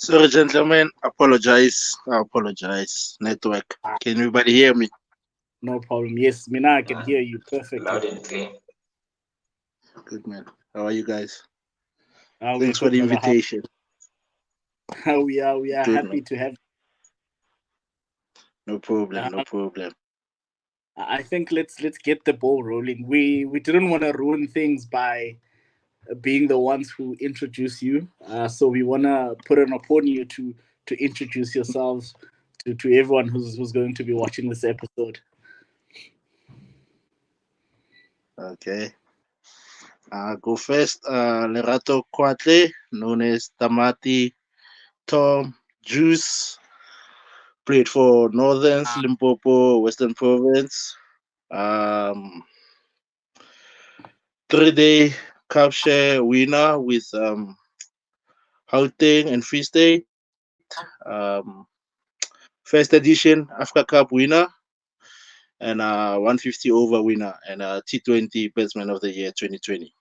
Sorry, gentlemen. Apologize. I apologize. Network. Can everybody hear me? No problem. Yes, Mina, I can hear you Loud perfectly. and clear. Good, man. How are you guys? We're Thanks for good, the brother. invitation. How we are Good, happy man. to have. No problem. No Um, problem. I think let's get the ball rolling. We didn't want to ruin things by being the ones who introduce you. So we want to put it upon you to introduce yourselves to everyone who's going to be watching this episode. Okay. Go first. Lerato Kgoatle, known as Tamati, Tom, Juice. Played for Northerns, Limpopo, Western Province. Um, 3-day cup share winner with Gauteng and Free State. First edition Africa Cup winner and 150 over winner and T20 Batsman of the Year 2020.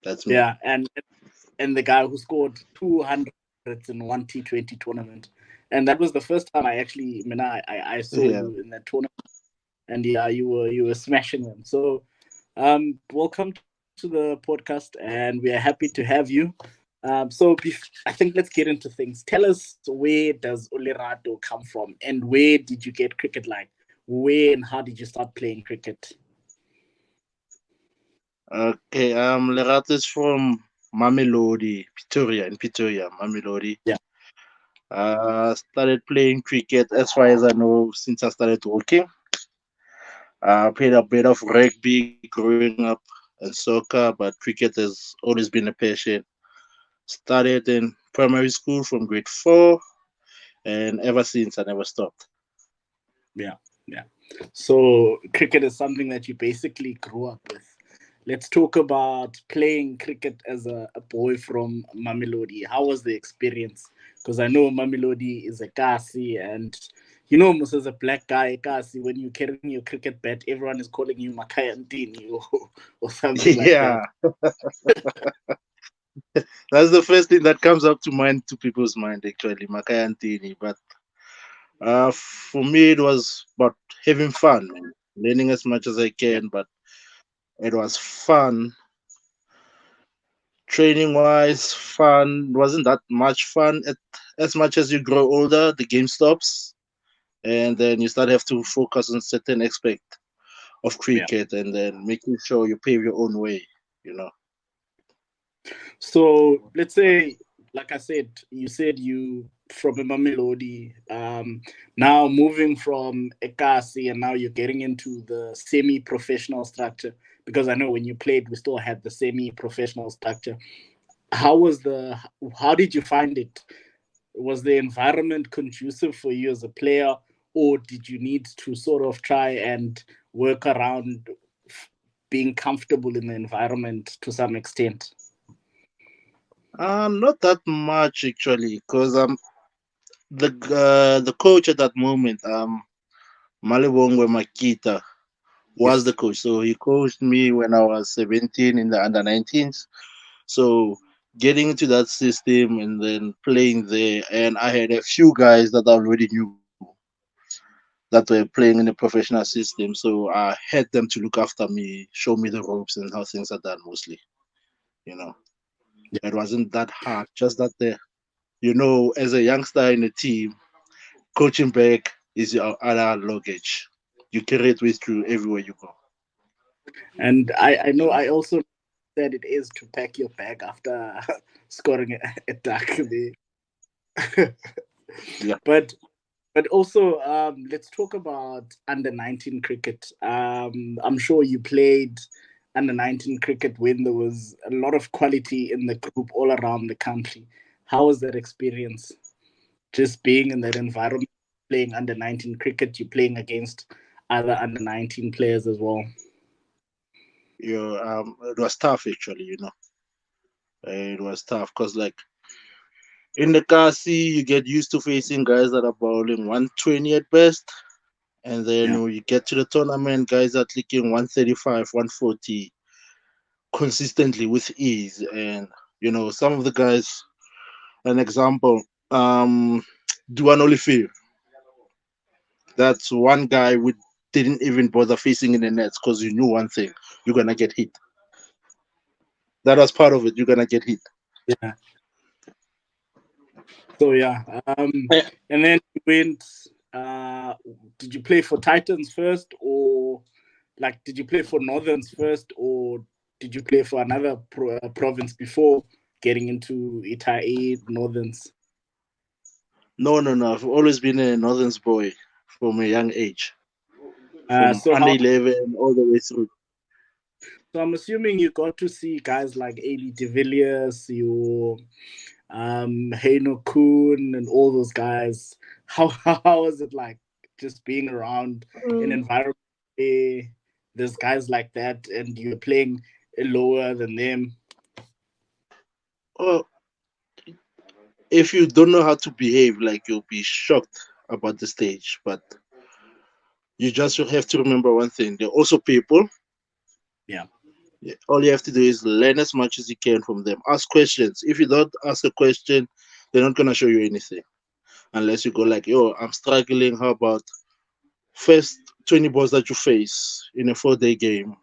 That's me. Yeah, and the guy who scored 200s in one T20 tournament, and that was the first time I saw Yeah. you in that tournament. And yeah, you were smashing them. So, welcome to the podcast, and we are happy to have you. I think let's get into things. Tell us, where does Lerato come from, and where did you get cricket? Like, where and how did you start playing cricket? Okay. Lerato is from Mamelodi, Pretoria, in Pretoria, Mamelodi. Yeah, Started playing cricket as far as I know since I started working. Played a bit of rugby growing up and soccer, but cricket has always been a passion. Started in primary school from grade 4, and ever since I never stopped. yeah, yeah. So cricket is something that you basically grew up with. Let's talk about playing cricket as a boy from Mamelodi. How was the experience? Because I know Mamelodi is a Kasi, and almost as a black guy, Kasi, when you're carrying your cricket bat, everyone is calling you Makayantini or something like that. Yeah, that's the first thing that comes up to mind to people's mind actually, Makai Antini. But for me, it was about having fun, learning as much as I Yeah, can. But it was fun, training wise, fun. It wasn't that much fun. As much as you grow older, the game stops, and then you start have to focus on certain aspect of yeah. cricket, and then making sure you pave your own way. You know. So let's say, like I said, you said you from a Mamelodi, now moving from Ekasi, and now you're getting into the semi-professional structure. Because I know when you played, we still had the semi-professional structure. How was the? How did you find it? Was the environment conducive for you as a player, or did you need to sort of try and work around being comfortable in the environment to some extent? Not that much actually, because the coach at that moment, Malibongwe Makita, was the Yes. coach. So he coached me when I was 17 in the under 19s. So getting into that system and then playing there, and I had a few guys that I already knew that were playing in the professional system. So I had them to look after me, show me the ropes and how things are done mostly. You know, it wasn't that hard. Just that as a youngster in a team, coaching bag is your other luggage. You carry it with you everywhere you go. And I know So I also said it is to pack your bag after scoring a duck there. yeah. but but also, let's talk about under 19 cricket. I'm sure you played under 19 cricket when there was a lot of quality in the group all around the country. How was that experience? Just being in that environment, playing under 19 cricket, you're playing against other under 19 players as well. It was tough actually. It was tough because like in the car, see, you get used to facing guys that are bowling 120 at best, and then Yeah. when you get to the tournament, guys are clicking 135, 140 consistently with ease. And some of the guys, an example. Um, Duan Olivier. That's one guy we didn't even bother facing in the nets because you knew one thing: you're gonna get hit. That was part of it. You're gonna get hit. Yeah. So yeah. And then you went. Did you play for Titans first, or like did you play for Northerns first, or did you play for another province before getting into Itai Northerns? No, no, no. I've always been a Northern's boy from a young age, from So under how? 11 all the way through. So I'm assuming you got to see guys like AB de Villiers, your Heino Kuhn, and all those guys. How was it like just being around an Mm. environment where there's guys like that and you're playing lower than them? Oh, if you don't know how to behave, like you'll be shocked about the stage. But you just have to remember one thing: they're also people. Yeah. Yeah, all you have to do is learn as much as you can from them. Ask questions. If you don't ask a question, they're not gonna show you anything unless you go like, "Yo, I'm struggling. How about first 20 balls that you face in a 4 day game?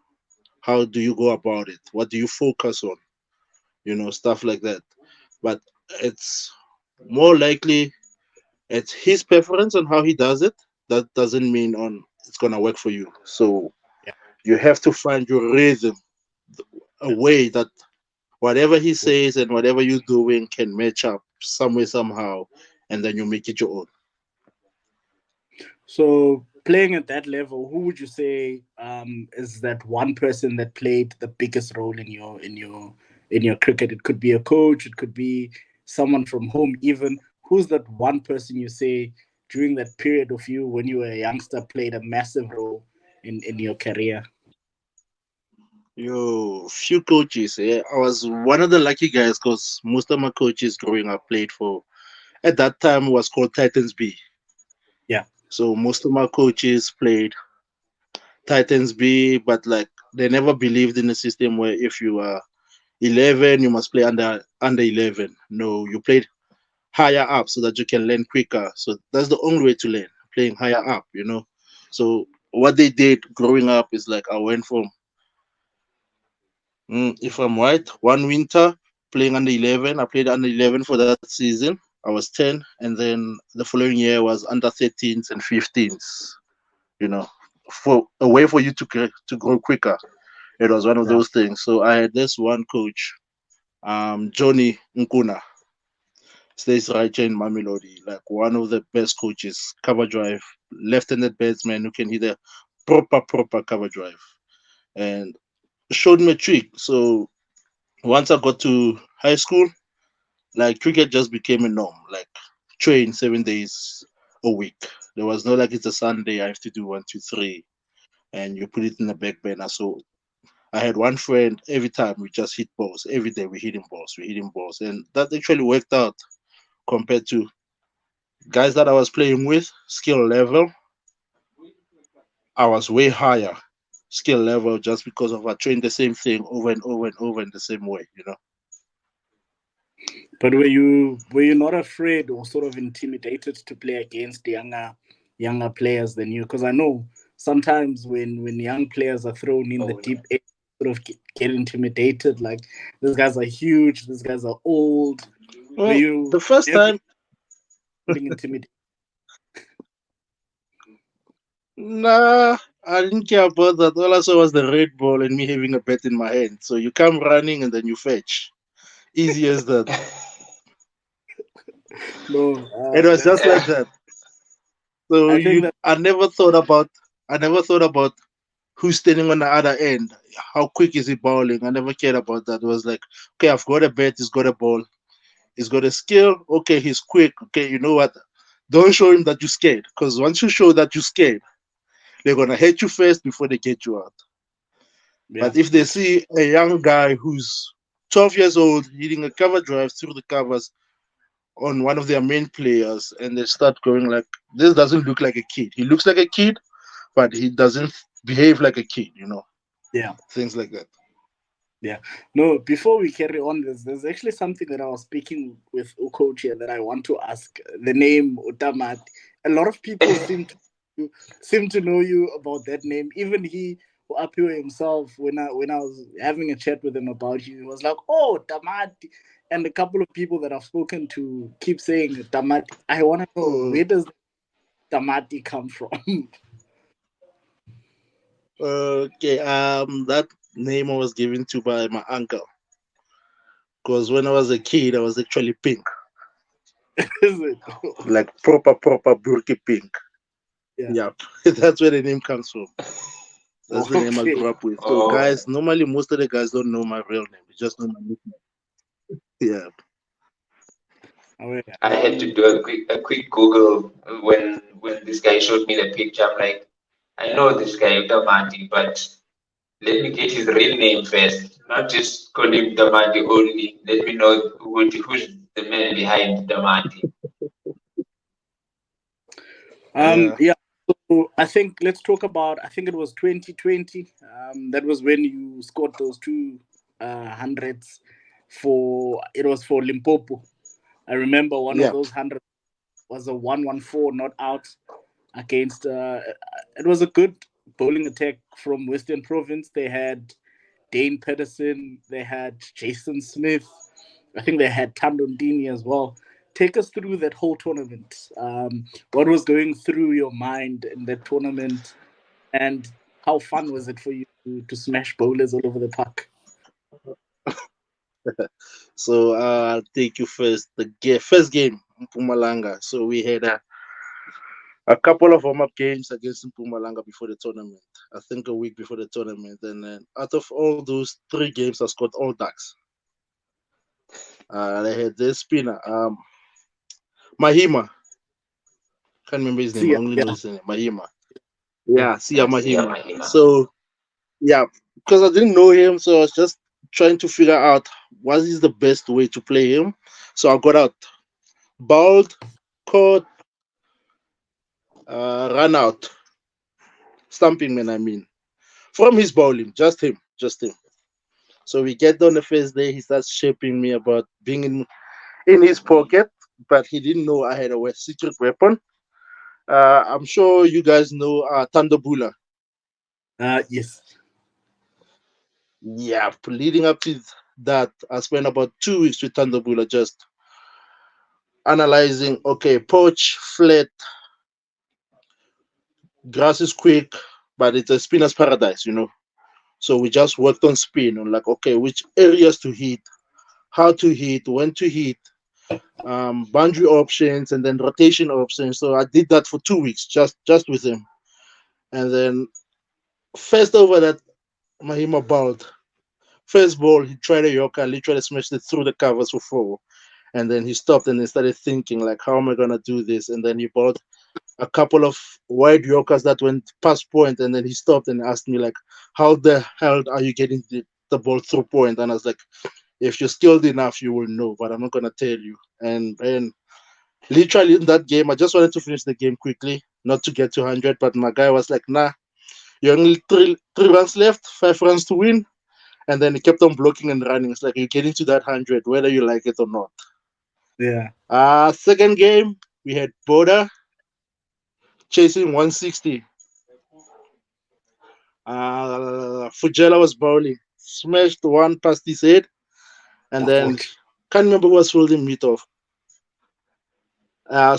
How do you go about it? What do you focus on? Stuff like that." But it's more likely it's his preference on how he does it. That doesn't mean on it's gonna work for you. So Yeah. you have to find your rhythm, a way that whatever he says and whatever you're doing can match up some way somehow, and then you make it your own. So playing at that level, who would you say is that one person that played the biggest role in your cricket? It could be a coach, it could be someone from home even. Who's that one person you say during that period of you when you were a youngster played a massive role in your career? Yo, few coaches. Yeah, I was one of the lucky guys because most of my coaches growing up played for. At that time, it was called Titans B. Yeah. So most of my coaches played Titans B, but like they never believed in a system where if you are 11, you must play under 11. No, you played higher up so that you can learn quicker. So that's the only way to learn, playing higher up. So what they did growing up is like I went from, if I'm right, one winter playing under 11. I played under 11 for that season. I was 10, and then the following year was under 13s and 15s. You know, for a way for you to grow quicker. It was one of Yeah. those things. So I had this one coach, Johnny Nkuna, stays right here in Mamelodi, like one of the best coaches, cover drive, left-handed batsman who can hit a proper cover drive, and showed me a trick. So once I got to high school, like cricket just became a norm. Like train 7 days a week. There was no like it's a Sunday I have to do one, two, three, and you put it in the back burner. So I had one friend every time we just hit balls. Every day we hitting balls, and that actually worked out compared to guys that I was playing with. Skill level, I was way higher skill level just because of I trained the same thing over and over and over in the same way. But were you not afraid or sort of intimidated to play against younger players than you? Because I know sometimes when young players are thrown in the deep end, sort of get intimidated. Like these guys are huge, these guys are old. Were Well, you the first never time, feeling intimidated? nah, I didn't care about that. All I saw was the red ball and me having a bat in my hand. So you come running and then you fetch. Easy as that. No, It was that's. just like that. So I think that. I never thought about who's standing on the other end. How quick is he bowling? I never cared about that. It was like, okay, I've got a bat, he's got a ball, he's got a skill. Okay, he's quick. Okay, you know what? Don't show him that you're scared. Because once you show that you're scared, they're gonna hit you first before they get you out. Yeah, But if they see a young guy who's 12 years old hitting a cover drive through the covers on one of their main players, and they start going like, this doesn't look like a kid. He looks like a kid, but he doesn't behave like a kid. yeah. Things like that. Yeah. No, before we carry on, there's actually something that I was speaking with Coach here that I want to ask. The name Utamat. A lot of people seem to know you about that name. Even he Apio himself, when I was having a chat with him about you, he was like, "Oh, Tamati." And a couple of people that I've spoken to keep saying Tamati. I want to know, Mm, where does Tamati come from? okay, that name I was given to by my uncle because when I was a kid, I was actually pink, Is it? like proper burky pink. Yeah. Yeah, that's where the name comes from. That's the name I Okay. grew up with. So Oh, guys, normally most of the guys don't know my real name; they just know my nickname. Yeah, All right. I had to do a quick Google when this guy showed me the picture. I'm like, I know this guy Utamati, but let me get his real name first. Not just call him Utamati only. Let me know who's the man behind Utamati. yeah, Yeah. So I think let's talk about. I think it was 2020. That was when you scored those two hundreds for. It was for Limpopo. I remember one of yeah. those hundreds was a 114 not out against. It was a good bowling attack from Western Province. They had Dane Pedersen. They had Jason Smith. I think they had Tandondini as well. Take us through that whole tournament. What was going through your mind in that tournament, and how fun was it for you to smash bowlers all over the park? So I'll take you first. First game in Pumalanga. So we had a couple of warm-up games against Pumalanga before the tournament. I think a week before the tournament, and then out of all those three games, I scored all ducks. They had this spinner, Mahima. Can't remember his name. See, I only know yeah, his name, Mahima. yeah, Yeah, Sia See ya, Mahima. Mahima. So yeah, because I didn't know him, so I was just trying to figure out what is the best way to play him. So I got out, bowled, caught, ran out, stumping man. I mean, from his bowling, just him. So we get on the first day, he starts shaping me about being in his pocket, but he didn't know I had a secret weapon. I'm sure you guys know Thunderbula. yes, Yeah, leading up to that, I spent about 2 weeks with Thunderbula just analyzing. Okay, poach, flat, grass is quick, but it's a spinner's paradise. So we just worked on spin on like, okay, which areas to hit, how to hit, when to hit, boundary options, and then rotation options. So I did that for 2 weeks just with him, and then first over that Mahima bowled. First ball, he tried a yorker, literally smashed it through the covers for four. And then he stopped and he started thinking, like, how am I gonna do this? And then he bowled a couple of wide yorkers that went past point, and then he stopped and asked me, like, how the hell are you getting the ball through point? And I was like, if you're skilled enough, you will know, but I'm not gonna tell you. And literally in that game, I just wanted to finish the game quickly, not to get to 100. But my guy was like, nah, you only three runs left, 5 runs to win. And then he kept on blocking and running. It's like you're getting to that 100, whether you like it or not. yeah, Second game, we had Boda chasing 160. Fujela was bowling, smashed one past his head, and oh then God, can't remember who was holding meat off.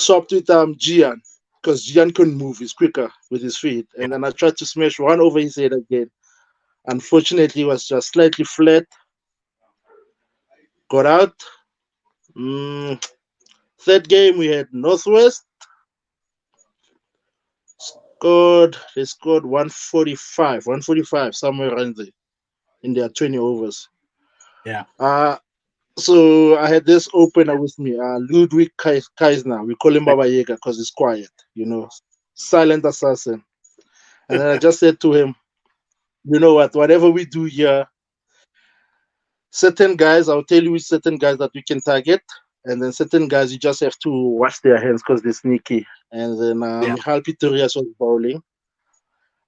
Swapped with Gian because Gian couldn't move. He's quicker with his feet. yeah, And then I tried to smash one over his head again. Unfortunately, it was just slightly flat. Got out. Mm, third game, we had Northwest. They scored 145 somewhere around there in their 20 overs. yeah, Uh, so I had this opener with me, Ludwig Kaisner. We call him Baba Yaga because he's quiet, silent assassin. And then I just said to him, you know what, whatever we do here, certain guys, I'll tell you which certain guys that we can target. And then certain guys, you just have to wash their hands because they're sneaky. And then yeah, Michal Pitorias was bowling.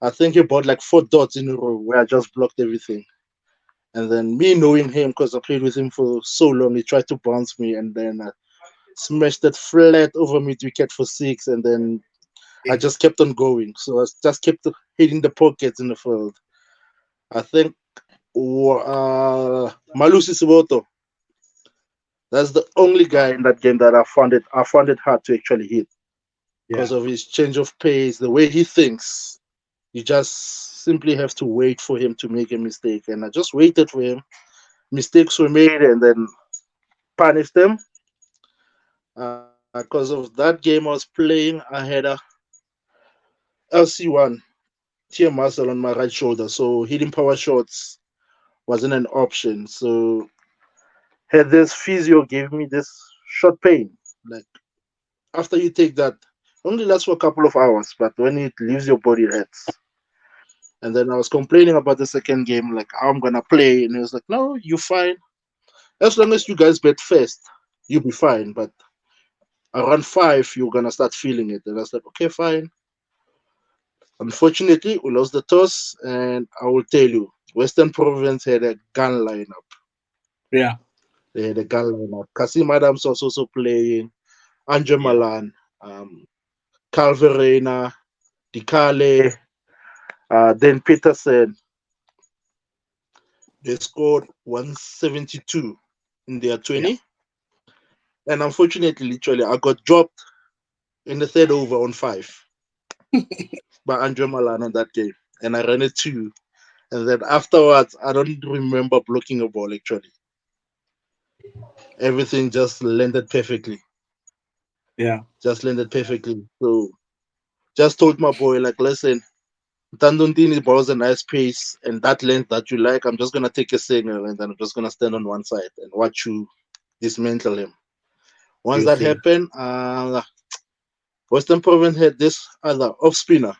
I think he bought like 4 dots in a row where I just blocked everything. And then me knowing him, because I played with him for so long, he tried to bounce me and then smashed it flat over mid wicket for six. And then I Eh, just kept on going. So I just kept hitting the pockets in the field. I think Malusi Siboto, that's the only guy in that game that I found it hard to actually hit because yeah, of his change of pace, the way he thinks. You just simply have to wait for him to make a mistake. And I just waited for him. Mistakes were made and then punished them. Because of that game I was playing, I had a LC1 tear muscle on my right shoulder. So hitting power shots wasn't an option. So had this physio gave me this short pain. Like after you take that, only lasts for a couple of hours, but when it leaves your body, it hurts. And then I was complaining about the second game, like how I'm gonna play, and he was like, "No, you're fine. As long as you guys bet first, you'll be fine. But around five, you're gonna start feeling it." And I was like, "Okay, fine." Unfortunately, we lost the toss, and I will tell you, Western Province had a gun lineup. yeah, They had a gun lineup. Kasim Adams was also playing, Andre yeah, Malan, Calverena, Dikale, then Peterson. They scored 172 in their yeah. 20. And unfortunately, literally, I got dropped in the third over on five by Andre Malan on that game. And I ran it two. And then afterwards, I don't remember blocking a ball actually. Everything just landed perfectly. Yeah. Just landed perfectly. So just told my boy, like, listen, Tanduntini balls a nice pace and that length that you like, I'm just gonna take a signal and then I'm just gonna stand on one side and watch you dismantle him. Once Sure that thing. happened, Western Province had this other off spinner.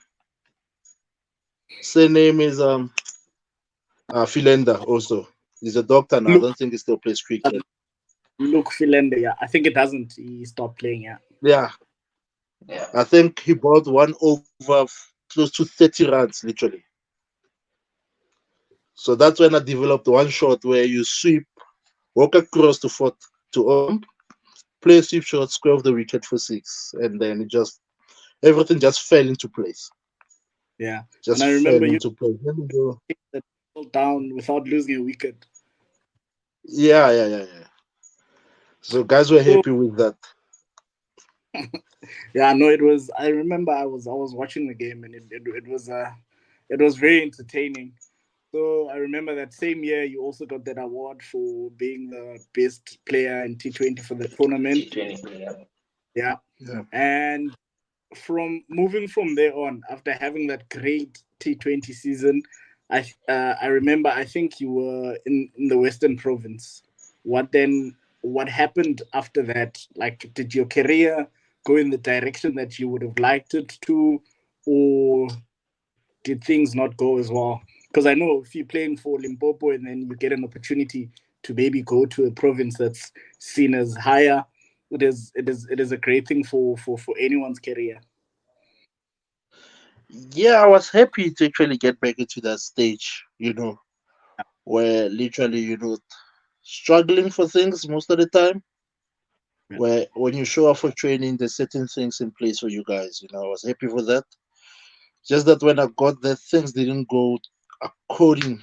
Same name is Philenda also. He's a doctor now. I Look, don't think he still plays cricket. look, Philander. Yeah, I think it doesn't. He stopped playing. Yeah, Yeah, Yeah. I think he bought one over close to 30 runs, literally. So that's when I developed one shot where you sweep, walk across to fourth to ump, play a sweep shot, square off the wicket for six, and then it just everything just fell into place. yeah. And Just I fell remember you into place. Then you go, kicked the ball down without losing a wicket. yeah, yeah, yeah, yeah. So guys were So happy with that. yeah, no, it was. I remember I was watching the game and it was very entertaining. So I remember that same year you also got that award for being the best player in T20 for the tournament. T20 player. Yeah, Yeah. and from moving from there on, after having that great T20 season, I remember I think you were in the Western Province. What then? What happened after that? Like, did your career go in the direction that you would have liked it to, or did things not go as well? Because I know if you're playing for Limpopo and then you get an opportunity to maybe go to a province that's seen as higher, it is a great thing for anyone's career. Yeah, I was happy to actually get back into that stage, where literally, struggling for things most of the time. Yeah, Where when you show up for training, there's certain things in place for you guys. I was happy for that. Just that when I got there, things didn't go according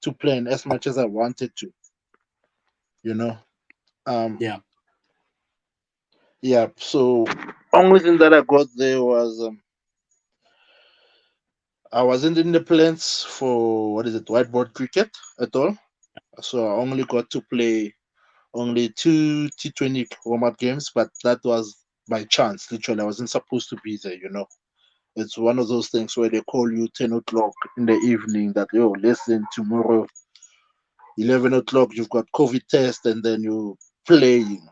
to plan as much as I wanted to, you know. Um, yeah, yeah, so only thing that I got there was I wasn't in the plans for what is it, whiteboard cricket at all. So I only got to play only two T20 warm up games, but that was by chance. Literally, I wasn't supposed to be there. It's one of those things where they call you 10 o'clock in the evening that, yo, listen, tomorrow, 11 o'clock, you've got COVID test, and then you playing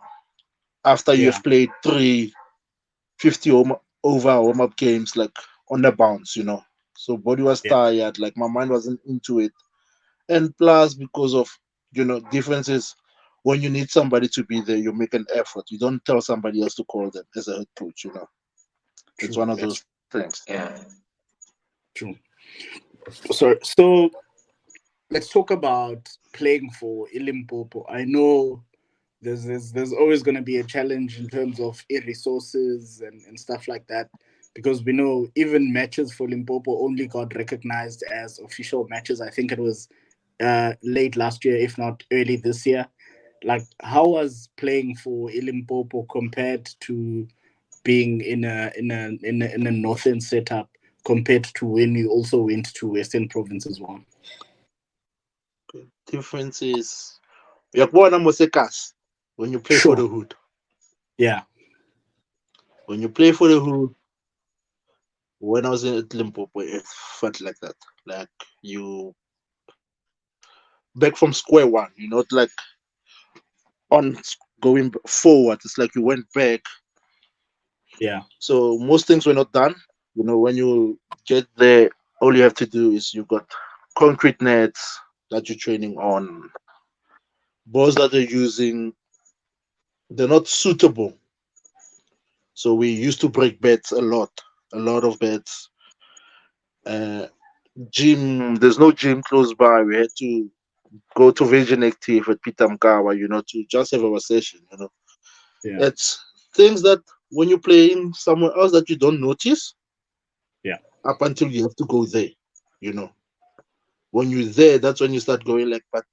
after yeah, you've played three 50 over warm up games, like on the bounce. So body was yeah. tired, like my mind wasn't into it. And plus, because of, differences, when you need somebody to be there, you make an effort. You don't tell somebody else to call them as a head coach. It's True. one of That's those things. Yeah. true. So let's talk about playing for Limpopo, I know there's always going to be a challenge in terms of resources and stuff like that, because we know even matches for Limpopo only got recognized as official matches. I think it was late last year, if not early this year. Like, how was playing for Limpopo compared to being in a northern setup compared to when you also went to Western Province as well? Difference is yakubona mosekas when you play for Sure. the hood. Yeah. When you play for the hood, when I was in Limpopo, it felt like that. Like you back from square one. You're not like on going forward. It's like you went back. Yeah. So most things were not done. When you get there, all you have to do is you got concrete nets that you're training on. Balls that they're using, they're not suitable. So we used to break beds a lot of beds. Uh, Gym, there's no gym close by. We had to go to Virgin Active at Pitamkawa, to just have our session. Yeah. It's things that when you're playing somewhere else that you don't notice Yeah. up until you have to go there, you know. When you're there, that's when you start going like, but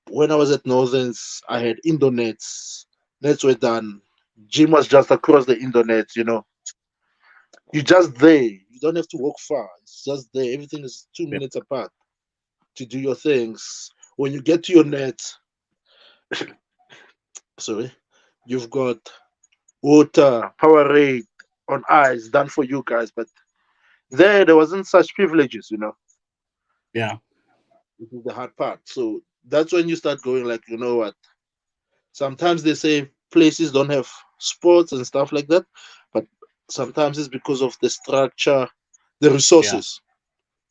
when I was at Northerns, I had indoor nets. Nets were done. Gym was just across the indoor net. You're just there. You don't have to walk far. It's just there. Everything is 2 minutes apart to do your things. When you get to your net, sorry, you've got water, Powerade on ice done for you guys. But there wasn't such privileges. Yeah. This is the hard part. So that's when you start going like, you know what? Sometimes they say places don't have sports and stuff like that, but sometimes it's because of the structure, the Yeah. resources,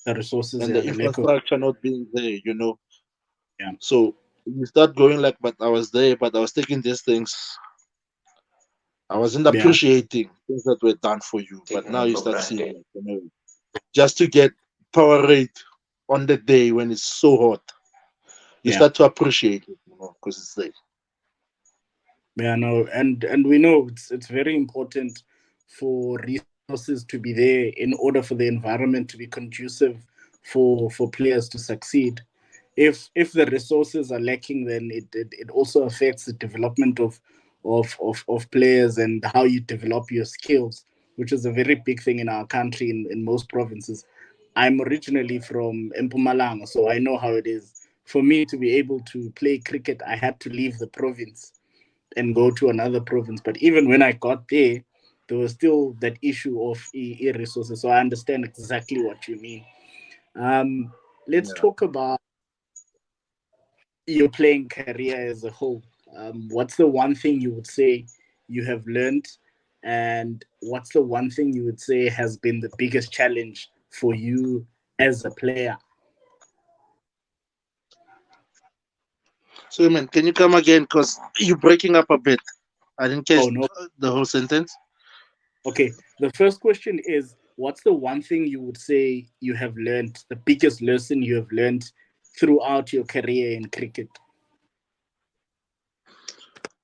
The resources, and yeah, the the lack of. infrastructure not being there. Yeah. So you start going like, but I was there, but I was taking these things. I wasn't Yeah. appreciating things that were done for you. But taking now it you for start seeing, granted. like, just to get power rate on the day when it's so hot, you Yeah. start to appreciate it, because it's there. Yeah, no, and we know it's very important for resources to be there in order for the environment to be conducive for players to succeed. If the resources are lacking, then it also affects the development of players and how you develop your skills, which is a very big thing in our country in most provinces. I'm originally from Mpumalanga, so I know how it is. For me to be able to play cricket, I had to leave the province and go to another province. But even when I got there, there was still that issue of resources. So I understand exactly what you mean. Let's Yeah. talk about your playing career as a whole. What's the one thing you would say you have learned, and what's the one thing you would say has been the biggest challenge for you as a player? So, man, can you come again? Because you're breaking up a bit. I didn't catch Oh no. the whole sentence. Okay. The first question is, what's the one thing you would say you have learned, the biggest lesson you have learned throughout your career in cricket?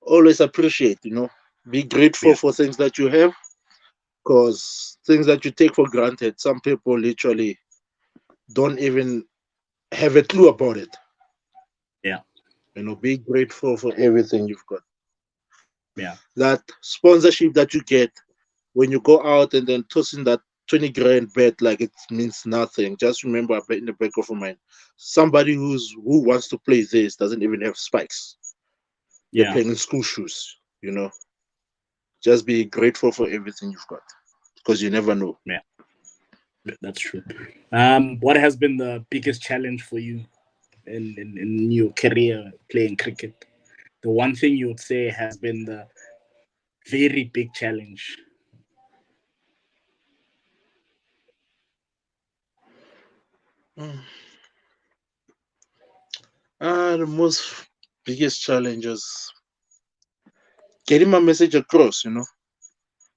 Always appreciate. Be grateful Yeah. for things that you have, because things that you take for granted, some people literally don't even have a clue about it. Yeah. Be grateful for everything you've got. Yeah. That sponsorship that you get when you go out and then tossing that 20 grand bet like it means nothing. Just remember in the back of your mind, somebody who wants to play this doesn't even have spikes. They're Yeah. playing in school shoes. Just be grateful for everything you've got, because you never know. Yeah. That's true. What has been the biggest challenge for you in your career playing cricket? The one thing you would say has been the very big challenge. Mm. The most biggest challenges getting my message across.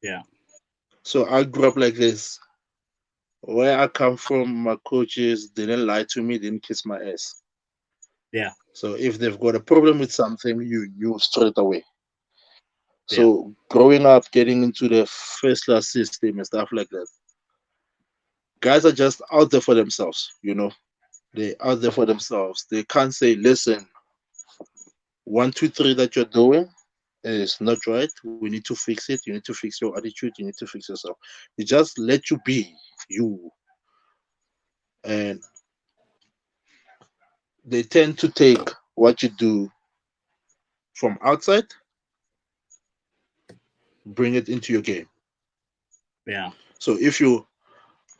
Yeah. So I grew up like this. Where I come from, my coaches didn't lie to me, didn't kiss my ass. Yeah. So if they've got a problem with something, you knew straight away. Yeah. So growing up, getting into the first class system and stuff like that, guys are just out there for themselves. They're out there for themselves. They can't say, listen, 1, 2, 3 that you're doing is not right. We need to fix it. You need to fix your attitude. You need to fix yourself. They just let you be you. And they tend to take what you do from outside, bring it into your game. Yeah. So if you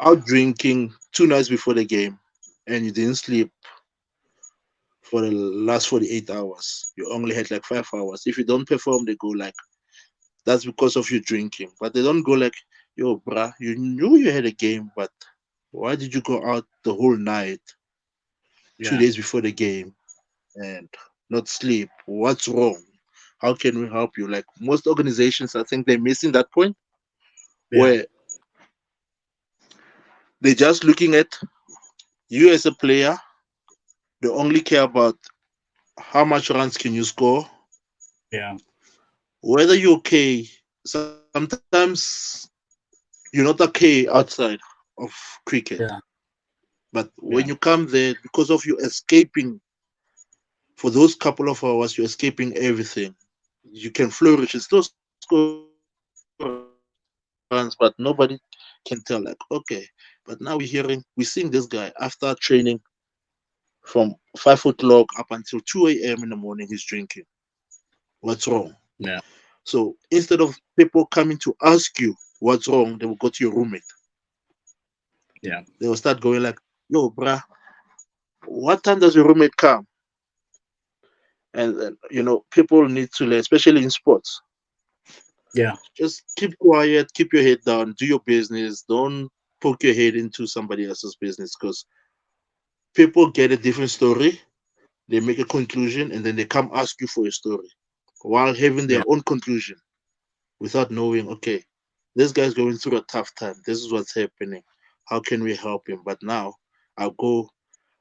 out drinking 2 nights before the game and you didn't sleep for the last 48 hours, you only had like 5 hours. If you don't perform, they go like, that's because of you drinking. But they don't go like, yo, bruh, you knew you had a game, but why did you go out the whole night, two Yeah. days before the game, and not sleep? What's wrong? How can we help you? Like most organizations, I think they're missing that point Yeah. where they're just looking at you as a player. They only care about how much runs can you score, Yeah. whether you're okay. Sometimes you're not okay outside of cricket, Yeah. but when you Yeah. come there, because of you escaping for those couple of hours, you're escaping everything. You can flourish and still score runs, but nobody can tell, like, okay. But now we're seeing this guy after training from 5 o'clock up until 2 a.m. in the morning, he's drinking. What's wrong? Yeah. So instead of people coming to ask you what's wrong, they will go to your roommate. Yeah. They will start going like, yo, bruh, what time does your roommate come? And people need to learn, especially in sports. Yeah. Just keep quiet, keep your head down, do your business. Don't poke your head into somebody else's business because people get a different story. They make a conclusion and then they come ask you for a story while having their Yeah. own conclusion without knowing, okay, this guy's going through a tough time. This is what's happening. How can we help him? But now I'll go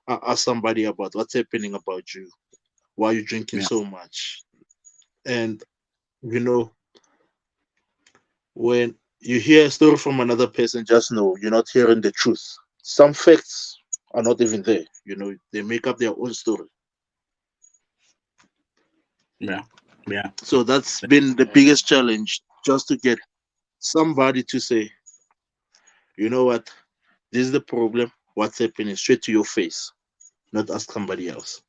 ask somebody about what's happening about you. Why are you drinking Yeah. so much? And, you know, when you hear a story from another person, just know you're not hearing the truth. Some facts are not even there. They make up their own story. Yeah. Yeah. So that's been the biggest challenge, just to get somebody to say, you know what, this is the problem. What's happening? Straight to your face, not ask somebody else.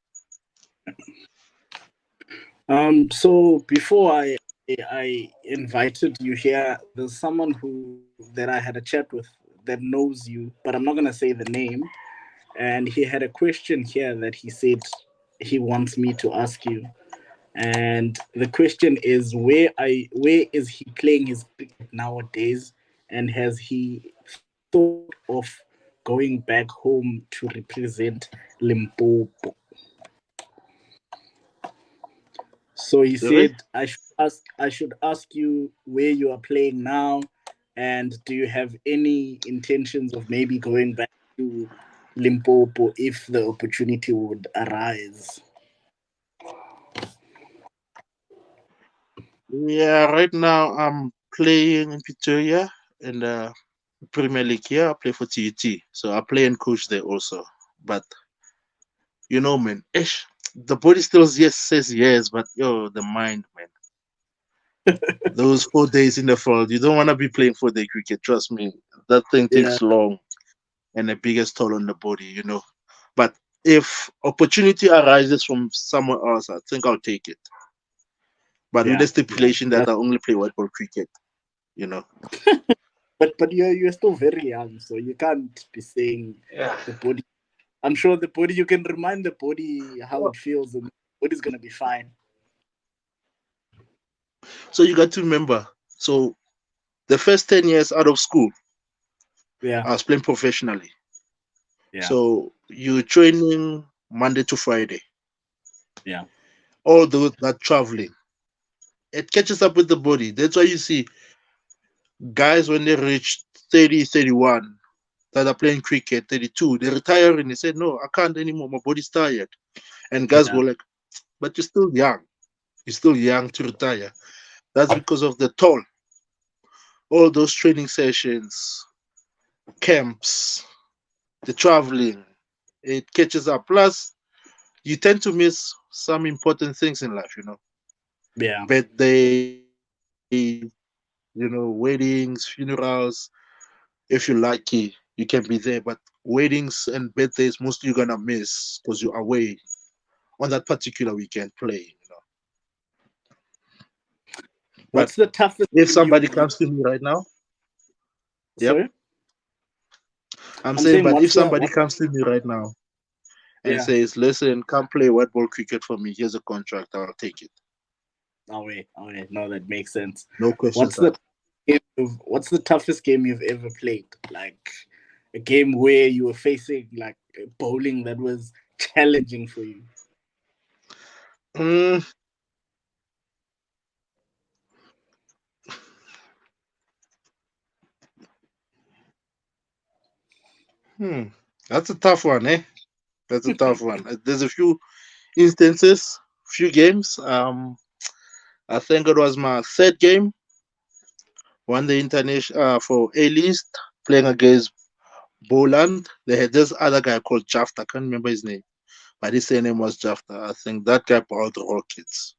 So before I invited you here, there's someone who that I had a chat with that knows you, but I'm not gonna say the name. And he had a question here that he said he wants me to ask you. And the question is, where is he playing his cricket nowadays, and has he thought of going back home to represent Limpopo? So he Sorry? said I should ask you where you are playing now, and do you have any intentions of maybe going back to Limpopo if the opportunity would arise? Yeah, right now I'm playing in Pretoria in the Premier League here. I play for TUT. So I play and coach there also. But man, the body still yes says yes, but the mind, man. Those 4 days in the field, you don't want to be playing 4 day cricket. Trust me, that thing Yeah, takes long and the biggest toll on the body. But if opportunity arises from somewhere else, I think I'll take it. But with yeah, the yeah. stipulation that I only play white ball cricket. But you're still very young, so you can't be saying Yeah. the body. I'm sure the body. You can remind the body how it feels, and the body's gonna be fine. So you got to remember. So the first 10 years out of school, Yeah, I was playing professionally. yeah, So you training Monday to Friday. yeah, All that traveling, it catches up with the body. That's why you see guys when they reach 30, 31 that are playing cricket, 32, they retire and they say, no, I can't anymore. My body's tired. And guys Yeah. go like, but you're still young. You're still young to retire. That's because of the toll. All those training sessions, camps, the traveling, it catches up. Plus, you tend to miss some important things in life, Yeah. birthdays, weddings, funerals. If you're lucky, you can be there. But weddings and birthdays, mostly you're gonna miss because you're away on that particular weekend playing. But What's the toughest if game somebody you've comes to me right now, yep, sorry? I'm I'm saying, saying but if what's the somebody what comes to me right now and yeah. says, listen, come play white ball cricket for me, here's a contract, I'll take it. Oh wait, no, that makes sense. No questions What's the asked. what's the toughest game you've ever played? Like a game where you were facing like bowling that was challenging for you. Mm, hmm. That's a tough one, eh? That's a tough one. There's a few instances, few games. I think it was my third game, won the international for A list, playing against Boland. They had this other guy called Jafta. I can't remember his name, but his surname was Jafta. I think that guy brought rockets,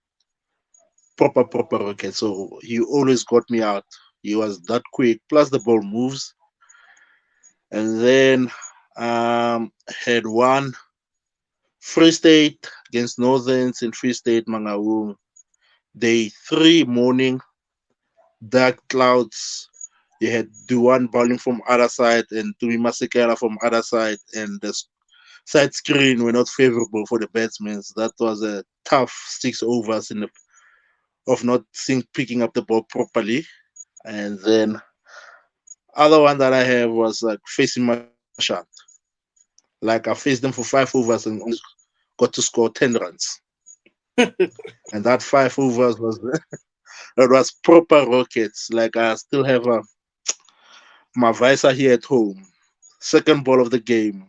proper rockets. So he always got me out. He was that quick. Plus the ball moves, and then had one Free State against Northerns in Free State Mangaung. Day 3 morning, dark clouds. You had Duan bowling from other side and Tumi Masekela from other side, and the side screen were not favorable for the batsmen. So that was a tough 6 overs of not picking up the ball properly. And then other one that I have was like facing Mashant. Like I faced them for 5 overs and only got to score 10 runs. And that 5 overs was that was proper rockets. Like I still have my visor here at home. Second ball of the game,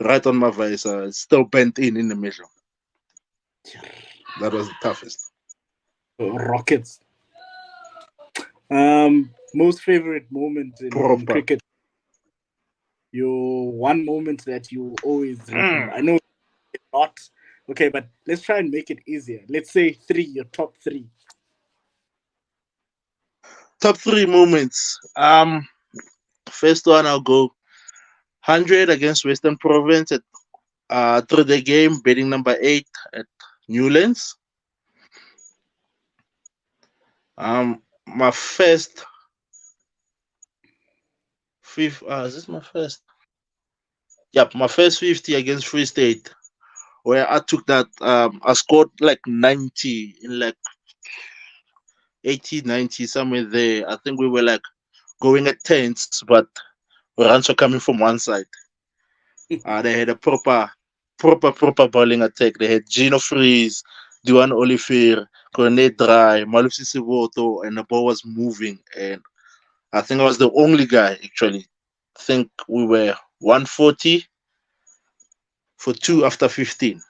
right on my visor. It's still bent in the middle. That was the toughest. Rockets. Most favorite moment in Proper. cricket. Your one moment that you always remember. Mm. I know it's not. Okay, but let's try and make it easier. Let's say three, your top three. Top three moments. First one I'll go 100 against Western Province at through the game, betting number 8 at Newlands. My first fifth. Is this my first? Yep, my first 50 against Free State, where I took that. I scored like 90 in like 80, 90 somewhere there. I think we were like going at tens, but runs were coming from one side. They had a proper bowling attack. They had Gino Freeze, Duan Olivier, Cornet Dry, Malusi Sivoto, and the ball was moving. And I think I was the only guy actually. I think we were 140 for two after 15.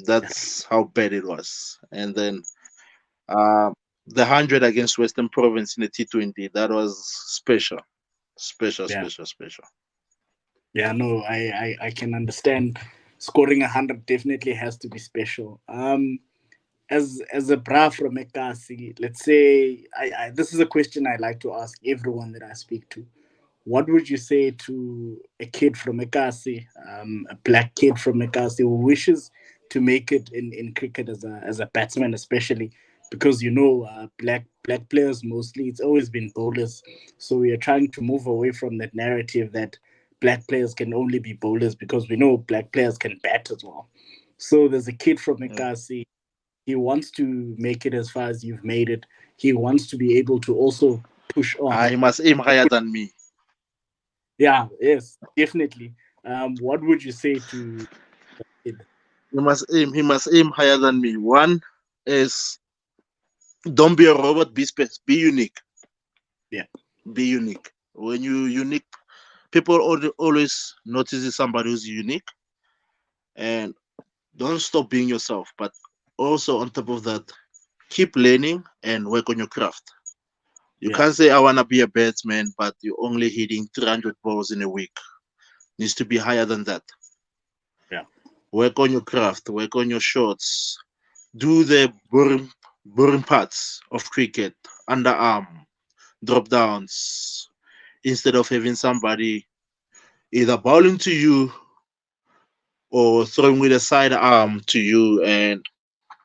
That's how bad it was. And then uh, the 100 against Western Province in the T20, that was special. Special, Yeah. special, special. Yeah, no, I can understand. Scoring 100 definitely has to be special. As a bra from Ekasi, let's say I this is a question I like to ask everyone that I speak to. What would you say to a kid from Ekasi, a black kid from Ekasi who wishes to make it in cricket as a batsman, especially because black players mostly it's always been bowlers, so we are trying to move away from that narrative that black players can only be bowlers because we know black players can bat as well. So there's a kid from Mm. Ekasi. He wants to make it as far as you've made it. He wants to be able to also push on. He must aim higher than me. Yeah, yes, definitely. What would you say to it? He must aim higher than me. One is don't be a robot, be unique. Yeah, Be unique. When you unique, people always notice somebody who's unique. And Don't stop being yourself, but also on top of that, keep learning and work on your craft. You Yeah, can't say I wanna be a batsman, but you're only hitting 300 balls in a week. Needs to be higher than that. yeah, Work on your craft. Work on your shots. Do the boring parts of cricket, underarm, drop downs, instead of having somebody either bowling to you or throwing with a side arm to you and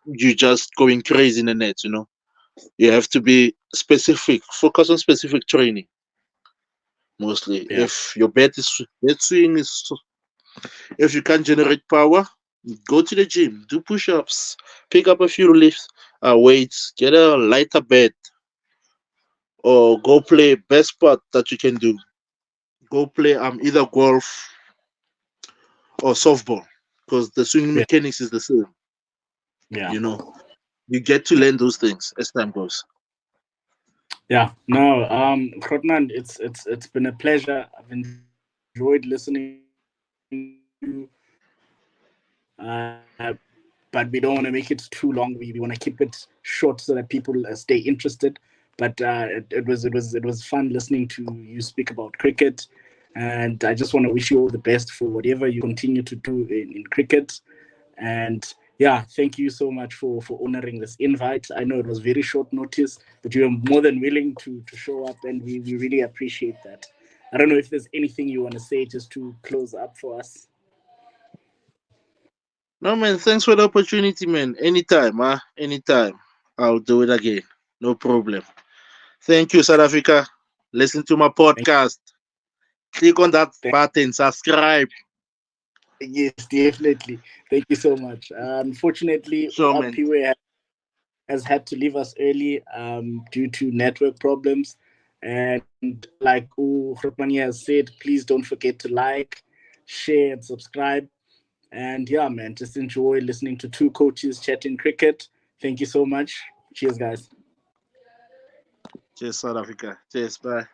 you just going crazy in the net, you know. You have to be specific, focus on specific training mostly. yeah, If your bat swing is, if you can't generate power, go to the gym, do push ups, pick up a few lifts, weights, get a lighter bat, or go play best sport that you can do. Go play either golf or softball because the swing yeah, mechanics is the same. yeah, You know, you get to learn those things as time goes. yeah. No, Grotman, it's been a pleasure. I've enjoyed listening to but we don't want to make it too long. We want to keep it short so that people stay interested. But it was fun listening to you speak about cricket, and I just want to wish you all the best for whatever you continue to do in cricket. And yeah, thank you so much for honoring this invite. I know it was very short notice, but you were more than willing to show up, and we really appreciate that. I don't know if there's anything you want to say just to close up for us. No man, thanks for the opportunity, man. Anytime, anytime. I'll do it again. No problem. Thank you, South Africa. Listen to my Thank podcast. Click on that you. button, subscribe. Yes, definitely. Thank you so much. Unfortunately, Sure, man. Piwe has had to leave us early due to network problems. And like Hrotmani has said, please don't forget to like, share, and subscribe. And yeah, man, just enjoy listening to two coaches chatting cricket. Thank you so much. Cheers, guys. Cheers, South Africa. Cheers, bye.